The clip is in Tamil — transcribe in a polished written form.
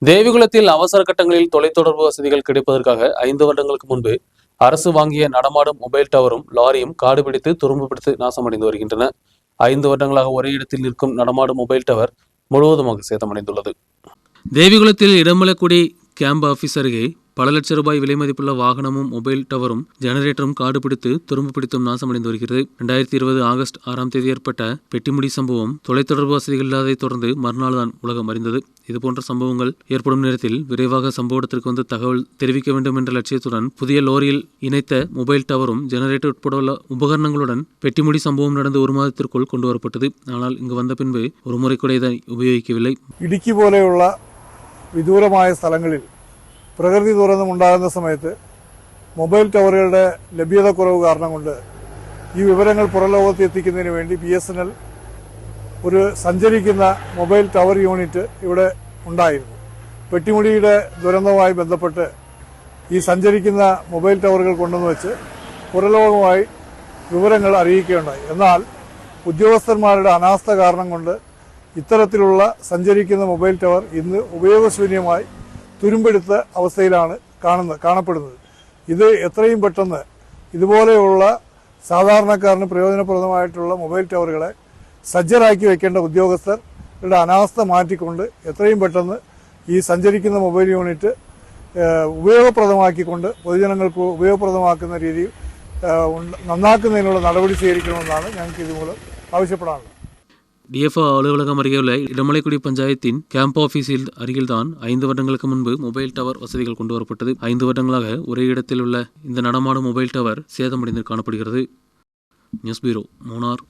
தேவிகுளத்தில் அவசர கட்டங்களில் தொலைத்தொடர்பு வசதிகள் கிடைப்பதற்காக 5 வருடங்களுக்கு முன்பு அரசு வாங்கிய நடமாடும் மொபைல் டவரும் லாரியும் காடு பிடித்து துரும்பு பிடித்து நாசமடைந்து வருகின்றன. 5 வருடங்களாக ஒரே இடத்தில் நிற்கும் நடமாடும் மொபைல் டவர் முழுவதுமாக சேதமடைந்துள்ளது. தேவிகுளத்தில் இடமலக்குடி கேம்ப் ஆபீஸ் அருகே பல லட்சம் ரூபாய் விலை மதிப்புள்ள வாகனமும் மொபைல் டவரும் ஜெனரேட்டரும் காடு பிடித்து துரும்பு பிடித்தும் நாசமடைந்து வருகிறது. 2020 ஆகஸ்ட் 6ஆம் தேதி ஏற்பட்ட பெட்டிமுடி சம்பவம் தொலைத்தொடர்பு வசதிகள் இல்லாததை தொடர்ந்து மறுநாள் தான் உலகம் அறிந்தது. இதுபோன்ற சம்பவங்கள் ஏற்படும் நேரத்தில் விரைவாக சம்பவ இடத்திற்கு வந்து தகவல் தெரிவிக்க வேண்டும் என்ற லட்சியத்துடன் புதிய லோரியில் இணைத்த மொபைல் டவரும் ஜெனரேட்டர் உட்பட உள்ள உபகரணங்களுடன் பெட்டிமுடி சம்பவம் நடந்து 1 மாதத்திற்குள் கொண்டு வரப்பட்டது. ஆனால் இங்கு வந்த பின்பு ஒரு முறை கூட இதை உபயோகிக்கவில்லை. ഇടുക്കി പോലെയുള്ള വിദൂരമായ സ്ഥലങ്ങളിൽ പ്രകൃതി ദുരന്തം ഉണ്ടാകുന്ന സമയത്ത് മൊബൈൽ ടവറുകളുടെ ലഭ്യതക്കുറവ് കാരണം കൊണ്ട് ഈ വിവരങ്ങൾ പുറംലോകത്ത് എത്തിക്കുന്നതിന് വേണ്ടി BSNL ഒരു സഞ്ചരിക്കുന്ന മൊബൈൽ ടവർ യൂണിറ്റ് ഇവിടെ ഉണ്ടായിരുന്നു. പെട്ടിമുടിയുടെ ദുരന്തവുമായി ബന്ധപ്പെട്ട് ഈ സഞ്ചരിക്കുന്ന മൊബൈൽ ടവറുകൾ കൊണ്ടുവന്ന് വെച്ച് പുറംലോകമായി വിവരങ്ങൾ അറിയിക്കുകയുണ്ടായി. എന്നാൽ ഉദ്യോഗസ്ഥന്മാരുടെ അനാസ്ഥ കാരണം കൊണ്ട് ഇത്തരത്തിലുള്ള സഞ്ചരിക്കുന്ന മൊബൈൽ ടവർ ഇന്ന് ഉപയോഗശൂന്യമായി തുരുമ്പെടുത്ത അവസ്ഥയിലാണ് കാണപ്പെടുന്നത്. ഇത് എത്രയും പെട്ടെന്ന് ഇതുപോലെയുള്ള സാധാരണക്കാരന് പ്രയോജനപ്രദമായിട്ടുള്ള മൊബൈൽ ടവറുകളെ സജ്ജരാക്കി വെക്കേണ്ട ഉദ്യോഗസ്ഥരുടെ അനാസ്ഥ മാറ്റിക്കൊണ്ട് എത്രയും പെട്ടെന്ന് ഈ സഞ്ചരിക്കുന്ന മൊബൈൽ യൂണിറ്റ് ഉപയോഗപ്രദമാക്കിക്കൊണ്ട് പൊതുജനങ്ങൾക്ക് ഉപയോഗപ്രദമാക്കുന്ന രീതിയിൽ നന്നാക്കുന്നതിനുള്ള നടപടി സ്വീകരിക്കണമെന്നാണ് ഞങ്ങൾക്ക് ഇതുമൂലം ആവശ്യപ്പെടാനുള്ളത്. DFO அலுவலகம் அருகே உள்ள இடமலைக்குடி பஞ்சாயத்தின் கேம்ப் ஆபீஸில் அருகில்தான் 5 வருடங்களுக்கு முன்பு மொபைல் டவர் வசதிகள் கொண்டு வரப்பட்டது. 5 வருடங்களாக ஒரே இடத்தில் உள்ள இந்த நடமாடும் மொபைல் டவர் சேதமடைந்து காணப்படுகிறது. News bureau, Munnar.